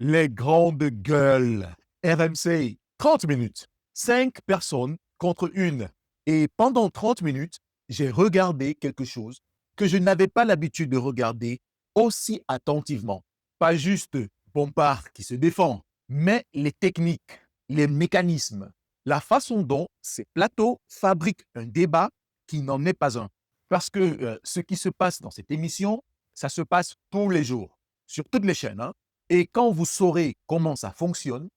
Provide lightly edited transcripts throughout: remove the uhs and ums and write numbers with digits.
Les grandes gueules. RMC, 30 minutes. 5 personnes contre une. Et pendant 30 minutes, j'ai regardé quelque chose que je n'avais pas l'habitude de regarder aussi attentivement. Pas juste Bompard qui se défend, mais les techniques, les mécanismes, la façon dont ces plateaux fabriquent un débat qui n'en est pas un. Parce que ce qui se passe dans cette émission, ça se passe tous les jours, sur toutes les chaînes, hein. Et quand vous saurez comment ça fonctionne,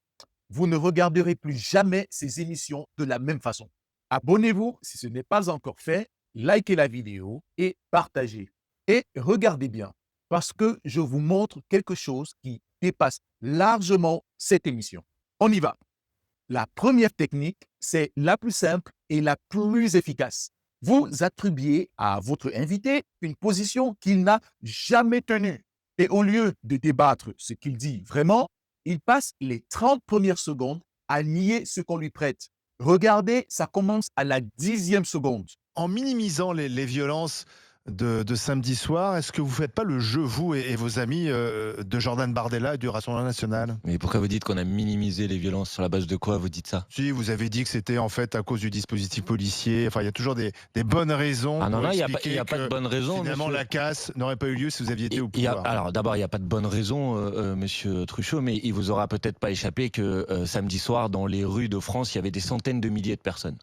vous ne regarderez plus jamais ces émissions de la même façon. Abonnez-vous si ce n'est pas encore fait, likez la vidéo et partagez. Et regardez bien, parce que je vous montre quelque chose qui dépasse largement cette émission. On y va. La première technique, c'est la plus simple et la plus efficace. Vous attribuez à votre invité une position qu'il n'a jamais tenue. Et au lieu de débattre ce qu'il dit vraiment, il passe les 30 premières secondes à nier ce qu'on lui prête. Regardez, ça commence à la 10e seconde. En minimisant les violences de samedi soir, est-ce que vous ne faites pas le jeu, vous et vos amis, de Jordan Bardella et du Rassemblement national? Mais pourquoi vous dites qu'on a minimisé les violences? Sur la base de quoi vous dites ça? Si, vous avez dit que c'était en fait à cause du dispositif policier. Enfin, il y a toujours des bonnes raisons Ah non, pour non, il n'y a expliquer pas de que bonne raison, finalement monsieur. la casse n'aurait pas eu lieu si vous aviez été au pouvoir. Alors d'abord, il n'y a pas de bonne raison, monsieur Truchot, mais il vous aura peut-être pas échappé que samedi soir, dans les rues de France, il y avait des centaines de milliers de personnes.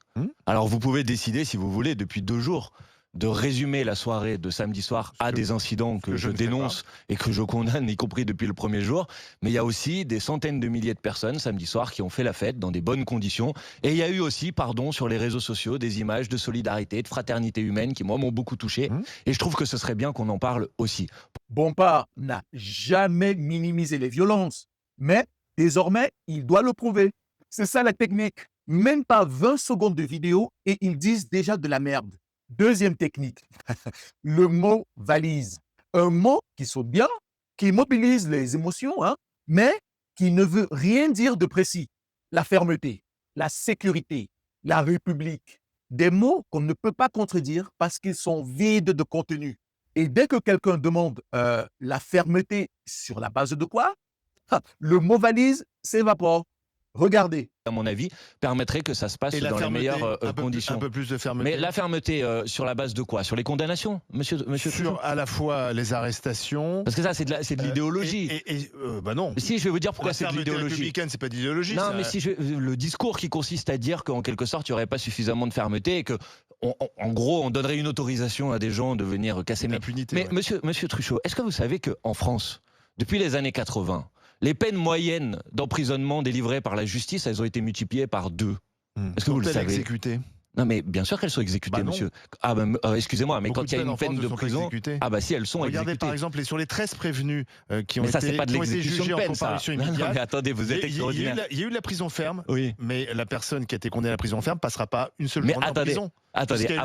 Alors vous pouvez décider, si vous voulez, depuis 2 jours, de résumer la soirée de samedi soir à des incidents que je ne fais dénonce et que je condamne, y compris depuis le premier jour. Mais il y a aussi des centaines de milliers de personnes samedi soir qui ont fait la fête dans des bonnes conditions. Et il y a eu aussi, pardon, sur les réseaux sociaux, des images de solidarité, de fraternité humaine qui, moi, m'ont beaucoup touché. Et je trouve que ce serait bien qu'on en parle aussi. Bompard n'a jamais minimisé les violences, mais désormais, il doit le prouver. C'est ça la technique. Même pas 20 secondes de vidéo et ils disent déjà de la merde. Deuxième technique, le mot valise. Un mot qui sonne bien, qui mobilise les émotions, hein, mais qui ne veut rien dire de précis. La fermeté, la sécurité, la république. Des mots qu'on ne peut pas contredire parce qu'ils sont vides de contenu. Et dès que quelqu'un demande la fermeté sur la base de quoi, le mot valise s'évapore. Regardez. À mon avis, permettrait que ça se passe Et la dans les fermeté, meilleures un conditions. peu plus de fermeté. Mais la fermeté, sur la base de quoi? Sur les condamnations, monsieur Truchot? Sur à la fois les arrestations. Parce que ça, c'est de l'idéologie. Bah non. Si, je vais vous dire pourquoi La c'est de fermeté l'idéologie. républicaine, c'est pas d'idéologie. Non, ça. mais le discours qui consiste à dire qu'en quelque sorte, il n'y aurait pas suffisamment de fermeté et que, en gros, on donnerait une autorisation à des gens de venir casser. Mais L'impunité, ouais. monsieur Truchot, est-ce que vous savez qu'en France, depuis les années 80, les peines moyennes d'emprisonnement délivrées par la justice, elles ont été multipliées par 2? Est-ce que vous le Sont-elles savez? exécutées? Non, mais bien sûr qu'elles sont exécutées, Bah non. monsieur. Ah ben, excusez-moi, mais Beaucoup quand il y a de peines une en France peine ne de sont pas prison, exécutées. ah bah si, elles sont Regardez exécutées. par exemple sur les 13 prévenus qui ont Mais ça, été, c'est pas de qui ont été l'exécution jugés de en peine, ça. comparution Non, immédiate. mais attendez, vous êtes Il y a extraordinaire. eu de la prison ferme, Oui. mais la personne qui a été condamnée à la prison ferme passera pas une seule Mais journée en prison. Parce attendez, qu'il y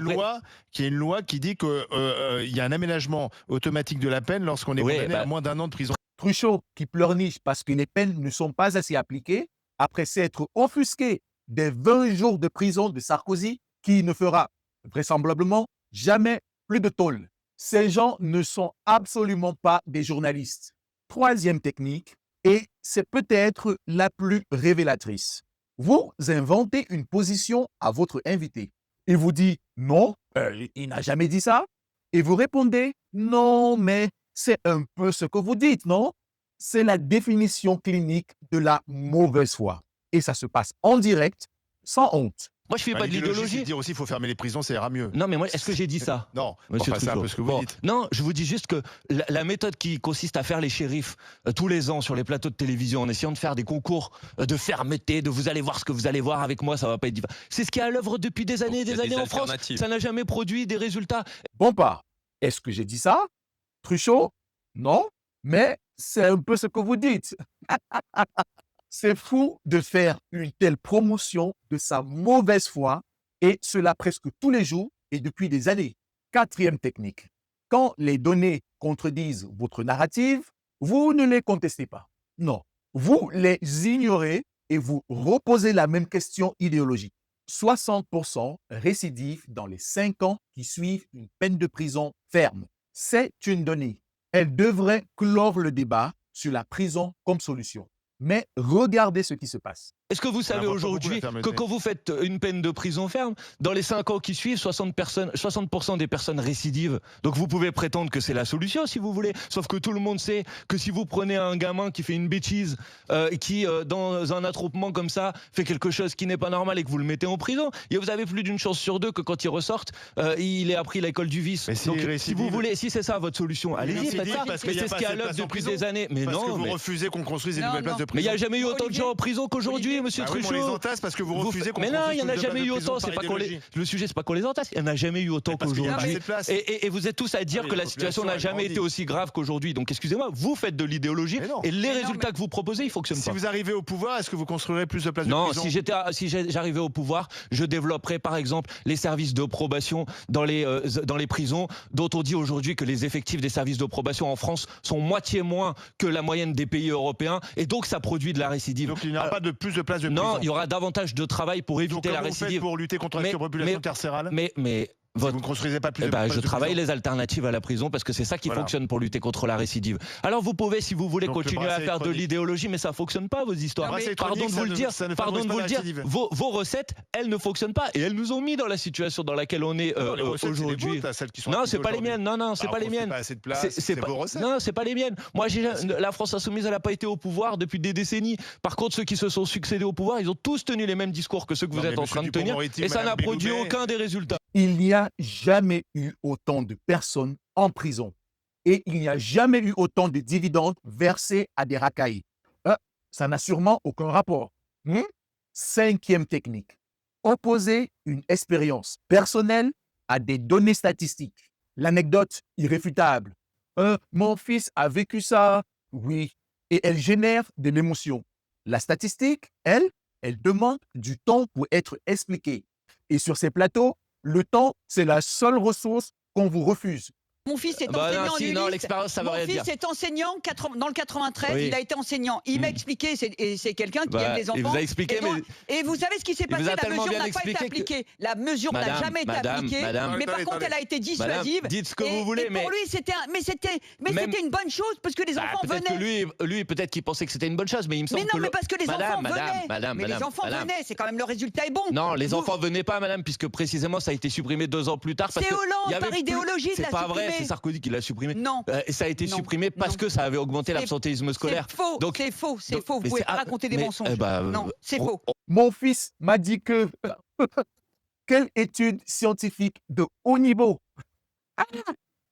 a une loi qui dit qu'il y a un aménagement automatique de la peine lorsqu'on est Oui, condamné à moins d'1 an de prison. Truchot qui pleurniche parce que les peines ne sont pas assez appliquées, après s'être offusqué des 20 jours de prison de Sarkozy, qui ne fera vraisemblablement jamais plus de tôle. Ces gens ne sont absolument pas des journalistes. Troisième technique, et c'est peut-être la plus révélatrice. Vous inventez une position à votre invité. Il vous dit « Non, il n'a jamais dit ça ». Et vous répondez « Non, mais c'est un peu ce que vous dites, non ?» C'est la définition clinique de la mauvaise foi. Et ça se passe en direct, sans honte. Moi, je fais pas de C'est l'idéologie. de dire aussi qu'il faut fermer les prisons, ça ira mieux. Non, mais moi, est-ce que j'ai dit ça? Non, Monsieur enfin, c'est un Truchot. peu ce que vous dites. Non, je vous dis juste que la méthode qui consiste à faire les shérifs tous les ans sur les plateaux de télévision en essayant de faire des concours de fermeté, de vous allez voir ce que vous allez voir avec moi, ça va pas être difficile. C'est ce qui est à l'œuvre depuis des années et des années en France. Ça n'a jamais produit des résultats. Bompard, est-ce que j'ai dit ça? Truchot? Non, mais c'est un peu ce que vous dites. C'est fou de faire une telle promotion de sa mauvaise foi, et cela presque tous les jours et depuis des années. Quatrième technique. Quand les données contredisent votre narrative, vous ne les contestez pas. Non, vous les ignorez et vous reposez la même question idéologique. 60% récidive dans les 5 ans qui suivent une peine de prison ferme. C'est une donnée. Elle devrait clore le débat sur la prison comme solution. Mais regardez ce qui se passe. Est-ce que vous savez voit pas aujourd'hui beaucoup la fermeté. que quand vous faites une peine de prison ferme, dans les 5 ans qui suivent, 60% des personnes récidives. Donc vous pouvez prétendre que c'est la solution si vous voulez. Sauf que tout le monde sait que si vous prenez un gamin qui fait une bêtise, qui dans un attroupement comme ça fait quelque chose qui n'est pas normal et que vous le mettez en prison, et vous avez plus d'une chance sur 2 que quand il ressorte, il ait appris l'école du vice. Mais s'il Donc est si récidive- vous voulez, si c'est ça votre solution, allez-y, faites récidive ça. parce Mais qu'il y a c'est ce pas qui est à assez de l'œuvre place en depuis prison. des années. Mais Parce que non, vous mais refusez qu'on construise des Non, nouvelles places non. de il n'y prison. a jamais eu autant de Olivier. gens en prison qu'aujourd'hui, monsieur Ah oui, mais on les Truchot. entasse parce que vous refusez qu'on Mais non, il n'y en a construise jamais une eu nouvelle autant. prison C'est par pas qu'on les... idéologie. Le sujet, c'est pas qu'on les entasse. Il n'y en a jamais eu autant Parce qu'il y a pas qu'aujourd'hui. assez de place. Et vous êtes tous à dire Oui, que la la situation n'a population a jamais été grandi. aussi grave qu'aujourd'hui. Donc excusez-moi, vous faites de l'idéologie Mais non. et les Mais non, résultats mais- que vous proposez, ils fonctionnent Si pas. vous arrivez au pouvoir, est-ce que vous construirez plus de places de Non, prison? si j'arrivais au pouvoir, je développerais par exemple les services de probation dans les prisons, dont on dit aujourd'hui que les effectifs des services de probation en France sont moitié moins que la moyenne des pays européens, et donc ça produit de la récidive. Donc il n'y aura pas de plus de places de prison. Non, il y aura davantage de travail pour Donc éviter la comment vous faites récidive. pour lutter contre la Mais- surpopulation mais- carcérale Mais si votre vous ne construisez pas plus Eh de ben, places je de travaille prison. les alternatives à la prison parce que c'est ça qui Voilà. fonctionne pour lutter contre la récidive. Alors vous pouvez, si vous voulez, Donc, le continuer à bracelet faire de électronique. l'idéologie, mais ça fonctionne pas vos histoires. Le bracelet Pardon de électronique, vous le dire, ça ne pardon de favorise vous pas le dire. la récidive. Vos recettes, elles ne fonctionnent pas et elles nous ont mis dans la situation dans laquelle on est Non, les recettes, c'est les aujourd'hui. vôtres, là, celles qui sont Non, appliquées c'est pas les aujourd'hui. miennes. Non, c'est Alors, pas les on fait miennes. pas assez de place, c'est pas- vos recettes. Non, c'est pas les miennes. Moi, la France insoumise, elle n'a pas été au pouvoir depuis des décennies. Par contre, ceux qui se sont succédés au pouvoir, ils ont tous tenu les mêmes discours que ceux que vous Non, êtes mais en monsieur train de tenir, Dupond-Moretti, et ça Madame n'a produit Belloubet. aucun des résultats. Il n'y a jamais eu autant de personnes en prison et il n'y a jamais eu autant de dividendes versés à des racailles. Ça n'a sûrement aucun rapport. 5e technique. Opposer une expérience personnelle à des données statistiques. L'anecdote irréfutable. Mon fils a vécu ça. Oui. Et elle génère de l'émotion. La statistique, elle demande du temps pour être expliquée. Et sur ces plateaux, le temps, c'est la seule ressource qu'on vous refuse. Mon fils est Bah non, enseignant. si, non, Ulysse. l'expérience, ça veut rien Mon dire. fils est enseignant dans le 93. Oui. Il a été enseignant. Il m'a Mm. expliqué, et c'est quelqu'un qui aime les Il enfants. vous a expliqué, Et, donc- mais et vous savez ce qui s'est il vous passé? a La tellement mesure bien n'a pas été expliqué que- appliquée. La mesure n'a Madame, jamais été madame, appliquée. madame. Mais par Attendez, contre, elle a été dissuasive. Madame, dites ce que Et- vous voulez, et pour mais- lui, c'était Même- une bonne chose parce que les enfants peut-être que venaient. lui, peut-être qu'il pensait que c'était une bonne chose, mais il me semble Mais que non, mais parce que les enfants venaient. madame, Mais les enfants madame. venaient. C'est quand même le résultat est bon. Non, les Vous- enfants venaient pas, madame, puisque précisément ça a été supprimé 2 ans plus tard. parce C'est que Hollande, il y avait par plus- idéologie, de C'est l'a pas vrai, supprimé. c'est Sarkozy qui l'a supprimé. Non. Et ça a été Non, supprimé parce non. que ça avait augmenté C'est- l'absentéisme scolaire. C'est faux. Donc- C'est faux. C'est donc- faux. Vous mais pouvez c'est- pas raconter des mais- mensonges. eh ben, Non, c'est on- faux. Mon fils m'a dit que... Quelle étude scientifique de haut niveau.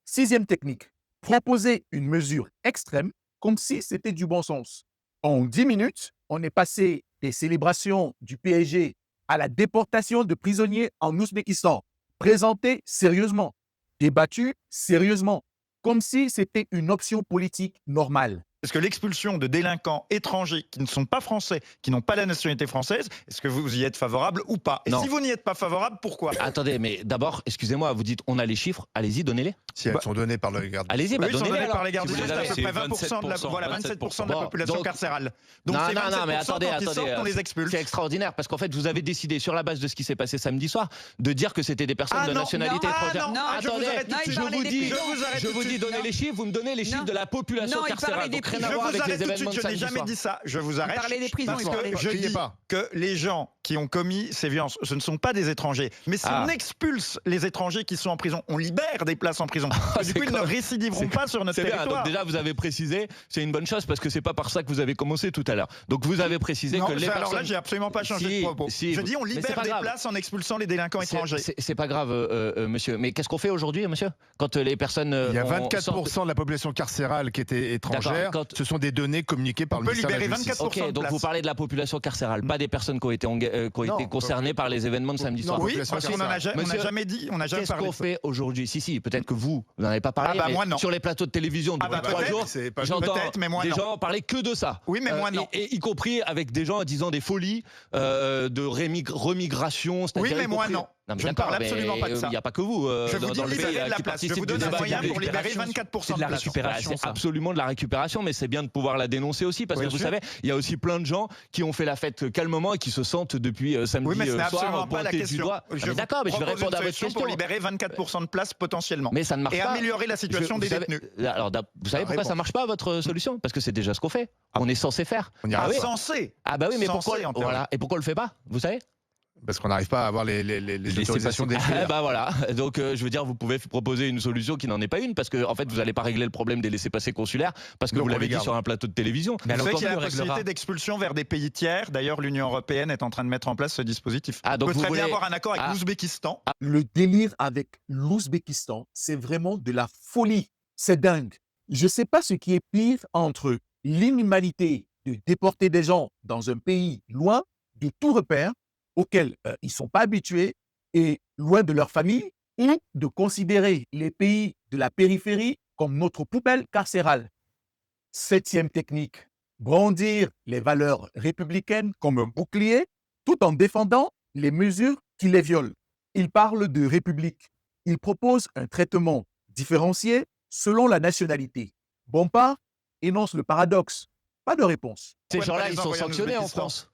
6e technique. Proposer une mesure extrême comme si c'était du bon sens. En 10 minutes, on est passé des célébrations du PSG à la déportation de prisonniers en Ouzbékistan. Présenté sérieusement, débattu sérieusement, comme si c'était une option politique normale. Est-ce que l'expulsion de délinquants étrangers qui ne sont pas français, qui n'ont pas la nationalité française, est-ce que vous y êtes favorable ou pas? Et Non. si vous n'y êtes pas favorable, pourquoi? Attendez, mais d'abord, excusez-moi, vous dites on a les chiffres, allez-y, donnez-les. Si elles sont données par le garde. Allez-y, Oui, ils sont donnez-les. donnés par alors. les gardes Si des vous Sceaux, les c'est à avez. peu près 20% de la, voilà, 27% de la Bon, population donc- carcérale. Donc Non, ces non, 27%, non, mais attendez, quand ils sortent, on les expulse. c'est extraordinaire parce qu'en fait, vous avez décidé sur la base de ce qui s'est passé samedi soir de dire que c'était des personnes Ah de non, nationalité non, étrangère. non, je vous Attendez, arrête tout de il suite. je parlait vous des dis, prisons. je vous dis, donnez Non. les chiffres, vous me donnez les chiffres Non. de la population Non, il parlait carcérale. des Donc rien prisons. à Je voir vous avec arrête les tout de événements suite, de je n'ai samedi jamais soir. dit ça. Je vous arrête. parlait des prisons, Parce il parlait que des je prisons. dis pas. que les gens qui ont commis ces violences, ce ne sont pas des étrangers. Mais si Ah. on expulse les étrangers qui sont en prison, on libère des places en prison. Du coup, ils ne récidiveront pas sur notre C'est bien, territoire. donc déjà vous avez précisé, c'est une bonne chose parce que c'est pas par ça que vous avez commencé tout à l'heure. Donc vous avez précisé Non, que les alors là, personnes... j'ai absolument pas changé Si, de propos. si, je dis on mais c'est libère pas des grave. places en expulsant les délinquants étrangers. C'est pas grave, monsieur. Mais qu'est-ce qu'on fait aujourd'hui, monsieur? Quand les personnes. Il y a ont- 24% sortent- de la population carcérale qui était étrangère. D'accord, quand- Ce sont des données communiquées par On le peut ministère de la libérer Justice. 24%. Ok, donc place. vous parlez de la population carcérale, pas des personnes qui ont été, Non, concernées par les événements de samedi non, soir. oui, Oui, population parce qu'on en a, carcérale. on n'a Monsieur, jamais dit, on n'a jamais Qu'est-ce parlé qu'on de ça. fait aujourd'hui? Si, peut-être que vous n'en avez pas parlé, Ah bah mais moi, non. sur les plateaux de télévision Ah depuis bah 3 peut-être, jours, c'est pas- j'entends peut-être, mais moi, des non. gens parler que de ça. Oui, mais moi, non. Et y compris avec des gens disant des folies de remigration. Oui, c'est-à-dire mais y moi, compris- non. Non, mais Je ne d'accord, parle mais absolument pas de ça. Il n'y a pas que vous. Je vous dans dis le pays, libérer de la qui place. Je participent vous donne du un débat. moyen pour libérer récupération. 24% C'est de la de place. récupération. C'est ça. absolument de la récupération, mais c'est bien de pouvoir la dénoncer aussi, parce Oui, que vous bien sûr. savez, il y a aussi plein de gens qui ont fait la fête calmement et qui se sentent depuis samedi Oui, mais ce n'est soir absolument pas la pointés du question. doigt. Je Mais vous d'accord, mais je vais propose répondre à une votre solution question. pour libérer 24% de place potentiellement. Mais ça ne marche Et pas. améliorer la situation des Vous savez- détenus. Alors, vous savez pourquoi ça réponse. marche pas, votre solution? Parce que c'est déjà ce qu'on fait. On est censé faire. On y Ah arrive oui. pas. Censé. Ah bah oui, mais Censé, pourquoi en théorie. voilà. Et pourquoi on le fait pas? Vous savez? Parce qu'on n'arrive pas à avoir les autorisations Ah, d'écrire. bah voilà. Donc je veux dire, vous pouvez proposer une solution qui n'en est pas une, parce que en fait, vous n'allez pas régler le problème des laissez-passer consulaires, parce que Donc, vous on l'avez les dit garde. sur un plateau de télévision. Mais Vous alors, savez comment qu'il y a on la le réglera possibilité d'expulsion vers des pays tiers. D'ailleurs, l'Union européenne est en train de mettre en place ce dispositif. Ah, donc on peut vous très bien voulez- avoir un accord avec Ah. l'Ouzbékistan. Le délire avec l'Ouzbékistan, c'est vraiment de la folie. C'est dingue. Je ne sais pas ce qui est pire entre l'inhumanité de déporter des gens dans un pays loin de tout repère auquel ils ne sont pas habitués et loin de leur famille, ou de considérer les pays de la périphérie comme notre poubelle carcérale. 7e technique, brandir les valeurs républicaines comme un bouclier tout en défendant les mesures qui les violent. Il parle de république. Il propose un traitement différencié selon la nationalité. Bompard énonce le paradoxe. Pas de réponse. Ces Pourquoi ne gens-là, pas les ils sont envoyer en sanctionnés en Ouzbékistan? France.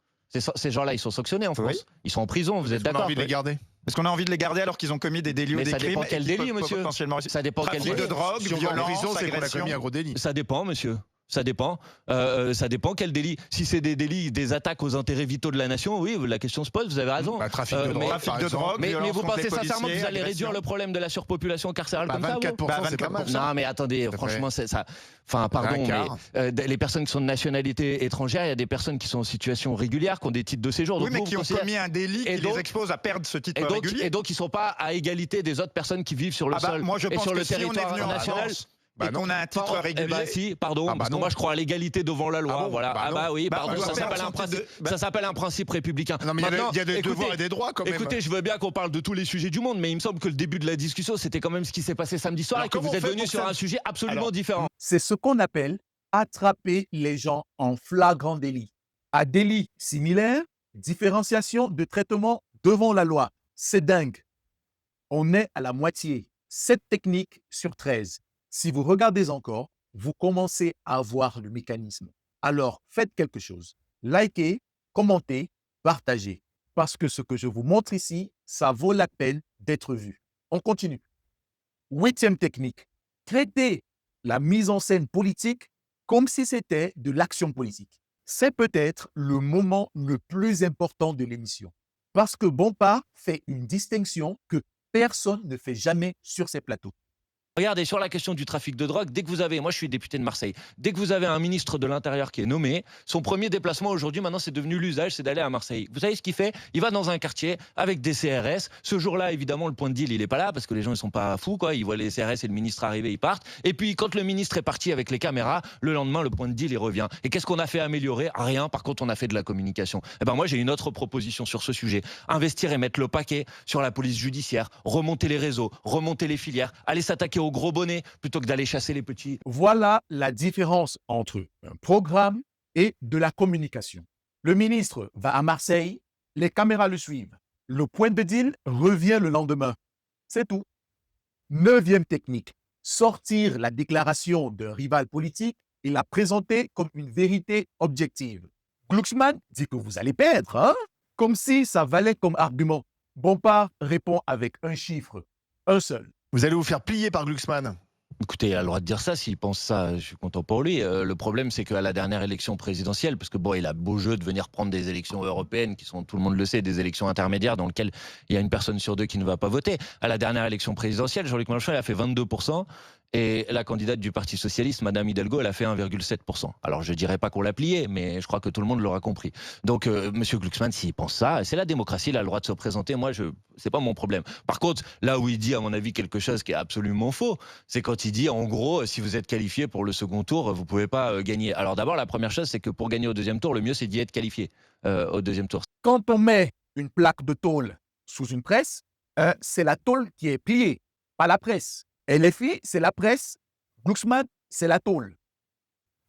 Ces gens-là, ils sont sanctionnés en Oui. France. Ils sont en prison, vous êtes Est-ce qu'on a d'accord? envie de les garder? Parce qu'on a envie de les garder alors qu'ils ont commis des délits ou Mais des ça crimes. dépend et quel qu'ils délit, peuvent monsieur. potentiellement- Ça dépend quel Trafic délit. de drogue, Si on va en violence, prison, c'est qu'on a agression. commis un gros délit. Ça dépend, monsieur. Ça dépend. Ça dépend quel délit. Si c'est des délits, des attaques aux intérêts vitaux de la nation, oui, la question se pose, vous avez raison. Bah, trafic de mais- drogue, Trafic par de exemple. drogue, Mais violence vous contre pensez les sincèrement que vous policiers, allez réduire agression. le problème de la surpopulation carcérale Bah, comme ça, vous 24%, Bah, c'est pas mal. ça. Non, mais attendez, Tout à franchement, fait. ça. Enfin, pardon, Un mais quart. les personnes qui sont de nationalité étrangère, il y a des personnes qui sont en situation régulière, qui ont des titres de séjour. Oui, Donc mais vous, qui vous ont considérez- commis un délit Et qui donc- les expose à perdre ce titre et donc, régulier. et donc, ils ne sont pas à égalité des autres personnes qui vivent sur le Ah bah, sol moi, je et pense sur que le si on est territoire venu en national. France Bah et qu'on a un titre Enfin, régulier. Eh ben si, pardon, Ah bah parce que non. moi je crois à l'égalité devant la loi. Ah bon Voilà. Bah Ah non. bah oui, Bah, pardon, on doit ça perdre s'appelle un son titre principe. de- Ça s'appelle un principe républicain. Non, mais il y a des- Maintenant, il y a des écoutez, devoirs et des droits quand même. Écoutez, je veux bien qu'on parle de tous les sujets du monde, mais il me semble que le début de la discussion, c'était quand même ce qui s'est passé samedi soir Alors, et que comment vous on êtes fait venu pour sur ça un sujet absolument Alors, différent. C'est ce qu'on appelle attraper les gens en flagrant délit. À délit similaire, différenciation de traitement devant la loi. C'est dingue. On est à la moitié. 7 techniques sur 13. Si vous regardez encore, vous commencez à voir le mécanisme. Alors, faites quelque chose. Likez, commentez, partagez. Parce que ce que je vous montre ici, ça vaut la peine d'être vu. On continue. 8e technique. Traitez la mise en scène politique comme si c'était de l'action politique. C'est peut-être le moment le plus important de l'émission. Parce que Bompard fait une distinction que personne ne fait jamais sur ces plateaux. Regardez, sur la question du trafic de drogue, dès que vous avez, moi je suis député de Marseille, dès que vous avez un ministre de l'Intérieur qui est nommé, son premier déplacement aujourd'hui, maintenant c'est devenu l'usage, c'est d'aller à Marseille. Vous savez ce qu'il fait? Il va dans un quartier avec des CRS. Ce jour-là, évidemment, le point de deal, il n'est pas là parce que les gens ils sont pas fous, quoi. Ils voient les CRS et le ministre arriver, ils partent. Et puis quand le ministre est parti avec les caméras, le lendemain, le point de deal, il revient. Et qu'est-ce qu'on a fait améliorer? Rien. Par contre, on a fait de la communication. Eh ben moi, j'ai une autre proposition sur ce sujet. Investir et mettre le paquet sur la police judiciaire, remonter les réseaux, remonter les filières, aller s'attaquer aux gros bonnets plutôt que d'aller chasser les petits. Voilà la différence entre un programme et de la communication. Le ministre va à Marseille, les caméras le suivent. Le point de deal revient le lendemain. C'est tout. 9e technique. Sortir la déclaration d'un rival politique et la présenter comme une vérité objective. Glucksmann dit que vous allez perdre, hein? Comme si ça valait comme argument. Bompard répond avec un chiffre, un seul. Vous allez vous faire plier par Glucksmann. Écoutez, il a le droit de dire ça, s'il pense ça, je suis content pour lui. Le problème, c'est qu'à la dernière élection présidentielle, parce que bon, il a beau jeu de venir prendre des élections européennes, qui sont, tout le monde le sait, des élections intermédiaires dans lesquelles il y a une personne sur 2 qui ne va pas voter. À la dernière élection présidentielle, Jean-Luc Mélenchon, il a fait 22%, et la candidate du Parti Socialiste, Madame Hidalgo, elle a fait 1,7%. Alors, je dirais pas qu'on l'a plié, mais je crois que tout le monde l'aura compris. Donc, Monsieur Glucksmann, s'il pense ça, c'est la démocratie, il a le droit de se présenter. Moi, c'est pas mon problème. Par contre, là où il dit, à mon avis, quelque chose qui est absolument faux, c'est quand il dit, en gros, si vous êtes qualifié pour le second tour, vous pouvez pas gagner. Alors d'abord, la première chose, c'est que pour gagner au deuxième tour, le mieux, c'est d'y être qualifié au deuxième tour. Quand on met une plaque de tôle sous une presse, c'est la tôle qui est pliée, pas la presse. LFI, c'est la presse. Glucksmann, c'est la tôle.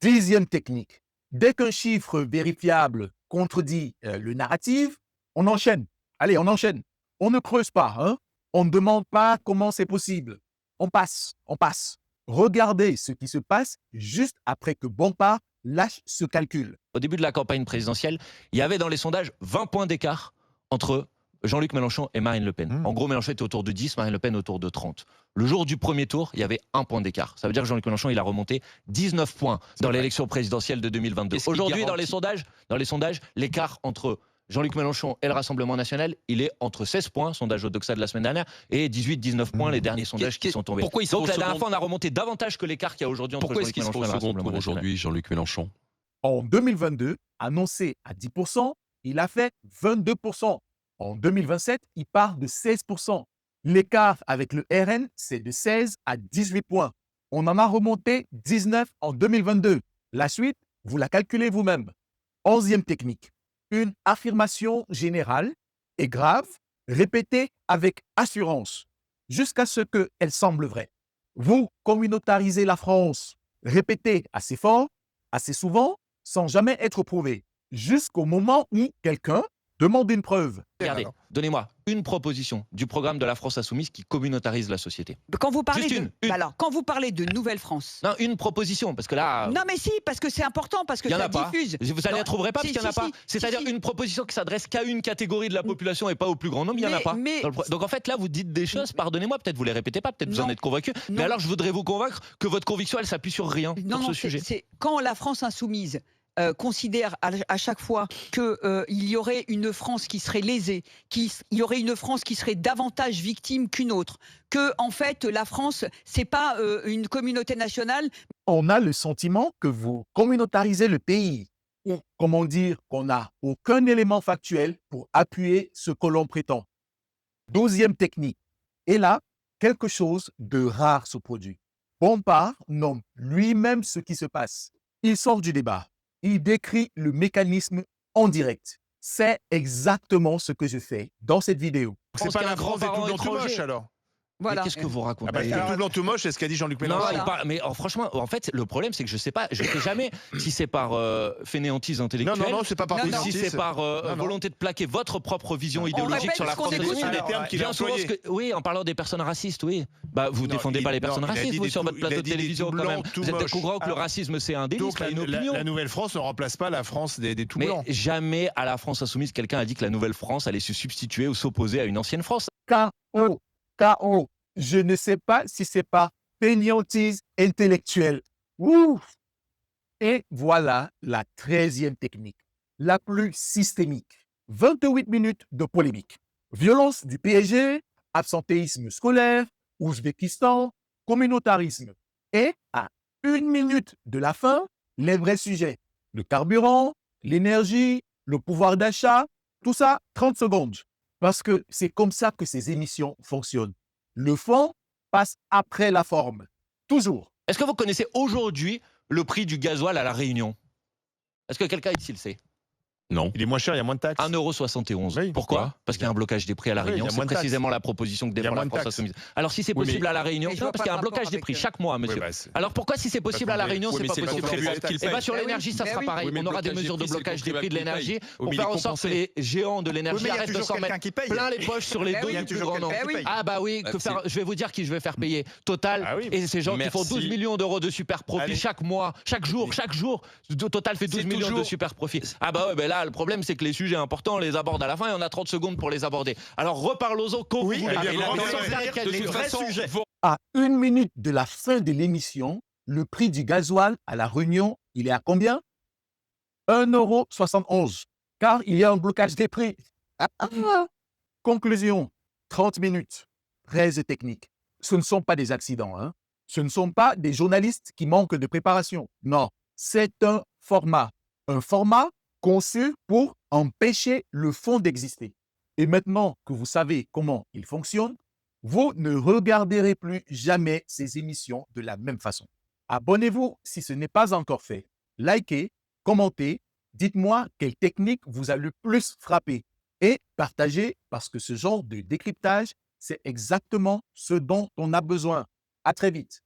10e technique. Dès qu'un chiffre vérifiable contredit le narratif, on enchaîne. Allez, on enchaîne. On ne creuse pas, hein? On ne demande pas comment c'est possible. On passe, on passe. Regardez ce qui se passe juste après que Bompard lâche ce calcul. Au début de la campagne présidentielle, il y avait dans les sondages 20 points d'écart entre Jean-Luc Mélenchon et Marine Le Pen. En gros, Mélenchon était autour de 10, Marine Le Pen autour de 30. Le jour du premier tour, il y avait 1 point d'écart. Ça veut dire que Jean-Luc Mélenchon, il a remonté 19 points dans l'élection présidentielle de 2022. Aujourd'hui, dans les sondages, l'écart entre Jean-Luc Mélenchon et le Rassemblement national, il est entre 16 points, sondage Odoxa de la semaine dernière, et 18-19 points, les derniers sondages qui sont tombés. Pourquoi il Donc la dernière fois, on a remonté davantage que l'écart qu'il y a aujourd'hui entre Pourquoi est-ce Jean-Luc qu'il se Mélenchon et le au second Rassemblement tour national. aujourd'hui, Jean-Luc Mélenchon? En 2022, annoncé à 10%, il a fait 22%. En 2027, il part de 16%. L'écart avec le RN, c'est de 16 à 18 points. On en a remonté 19 en 2022. La suite, vous la calculez vous-même. 11e technique. Une affirmation générale et grave, répétée avec assurance, jusqu'à ce qu'elle semble vraie. Vous communautarisez la France. Répétez assez fort, assez souvent, sans jamais être prouvé, jusqu'au moment où quelqu'un demande une preuve. Regardez, donnez-moi une proposition du programme de la France Insoumise qui communautarise la société. Quand vous parlez Juste une. Alors, quand vous parlez de Nouvelle-France. Non, une proposition, parce que là... Non, mais si, parce que c'est important, parce que il n'y en ça a pas. diffuse. Vous ne la trouverez pas Si, parce qu'il n'y en a si, pas. si, C'est-à-dire si, si. une proposition qui s'adresse qu'à une catégorie de la population et pas au plus grand nombre, il n'y en a pas. Donc en fait, là, vous dites des choses, pardonnez-moi, peut-être vous les répétez pas, peut-être vous en Non. il êtes convaincu. Mais Non. alors, je voudrais vous convaincre que votre conviction, elle s'appuie sur rien, sur ce sujet. C'est quand la France insoumise considère à chaque fois qu'il y aurait une France qui serait lésée, il y aurait une France qui serait davantage victime qu'une autre, que en fait la France, c'est pas une communauté nationale. On a le sentiment que vous communautarisez le pays. Ou, comment dire, qu'on n'a aucun élément factuel pour appuyer ce que l'on prétend. 12e technique. Et là, quelque chose de rare se produit. Bompard nomme lui-même ce qui se passe. Il sort du débat. Il décrit le mécanisme en direct. C'est exactement ce que je fais dans cette vidéo. C'est pas la France des tout blancs tout moches alors. Voilà. Mais qu'est-ce que vous racontez Les tout blancs tout moches, c'est ce qu'a dit Jean-Luc Non, Mélenchon. mais franchement, en fait, le problème, c'est que je sais pas, je sais jamais si c'est par fainéantise intellectuelle, Non, c'est pas par Non, non. ou si fainéantise. c'est par volonté de plaquer votre propre vision idéologique répète sur la ce qu'on France écoute. insoumise. C'est les termes qu'il a Bien souvent, employés. oui, en parlant des personnes racistes, oui. Bah, vous Non, défendez pas les personnes il a racistes, dit vous, des sur tout- votre il a plateau de dit des télévision, tout quand même. blancs, tout Vous êtes moches. au courant que le racisme, c'est un délit, Donc c'est pas une opinion. la nouvelle France ne remplace pas la France des tout Mais blancs. jamais à la France insoumise, quelqu'un a dit que la nouvelle France allait se substituer ou s'opposer à une ancienne France. K.O. K.O. Je ne sais pas si c'est pas fainéantise intellectuelle. Ouh. Et voilà la 13e technique, la plus systémique. 28 minutes de polémique. Violence du PSG, absentéisme scolaire, Ouzbékistan, communautarisme. Et à 1 minute de la fin, les vrais sujets. Le carburant, l'énergie, le pouvoir d'achat, tout ça, 30 secondes. Parce que c'est comme ça que ces émissions fonctionnent. Le fond passe après la forme. Toujours. Est-ce que vous connaissez aujourd'hui le prix du gasoil à La Réunion? Est-ce que quelqu'un ici le sait? Non. Il est moins cher, il y a moins de taxes. 1,71 €. Oui, pourquoi? Parce qu'il y a un blocage des prix à La Oui, il y a Réunion. moins C'est de taxes. précisément la proposition que Il y a défend moins la de France taxes. insoumise. Alors si c'est Oui, mais- possible à La Réunion, Mais je non, vois parce pas qu'il y a un le blocage rapport des avec, prix chaque mois, monsieur. Oui, bah, c'est- Alors pourquoi si c'est possible à La Réunion, Oui, c'est mais pas c'est possible le chez contribuable vous? qui le Et bien paye. sur Eh oui, l'énergie, ça eh sera oui. pareil. Oui, mais On le aura des blocage mesures de des prix, c'est blocage le des prix de contribuable qui l'énergie paye. pour Oui, mais faire il est en sorte que compensé. les géants de Oui, l'énergie mais il y a arrêtent de toujours s'en quelqu'un mettre qui paye. plein les poches sur les Eh dos oui, du il y a plus toujours grand nombre. quelqu'un qui paye. Ah bah oui, Ah, c'est- je vais vous dire qui je vais faire payer. Total, Ah oui. et ces gens qui font Merci. 12 millions d'euros de super profit Allez. chaque mois, chaque jour. Total fait 12 C'est millions de toujours- super profit. Ah bah ouais, ben là, le problème, c'est que les sujets importants, on les aborde à la fin et on a 30 secondes pour les aborder. Alors reparlons-en quand Oui, vous voulez. eh bien, Mais vous la- rendez mais sans la- caricature. De les toute vrais façon, sujets. À 1 minute de la fin de l'émission, le prix du gasoil à La Réunion, il est à combien? 1,71 €. Car il y a un blocage des prix. Conclusion, 30 minutes, 13 techniques. Ce ne sont pas des accidents, hein. Ce ne sont pas des journalistes qui manquent de préparation. Non, c'est un format conçu pour empêcher le fond d'exister. Et maintenant que vous savez comment il fonctionne, vous ne regarderez plus jamais ces émissions de la même façon. Abonnez-vous si ce n'est pas encore fait. Likez, commentez, dites-moi quelle technique vous a le plus frappé. Et partagez parce que ce genre de décryptage, c'est exactement ce dont on a besoin. À très vite.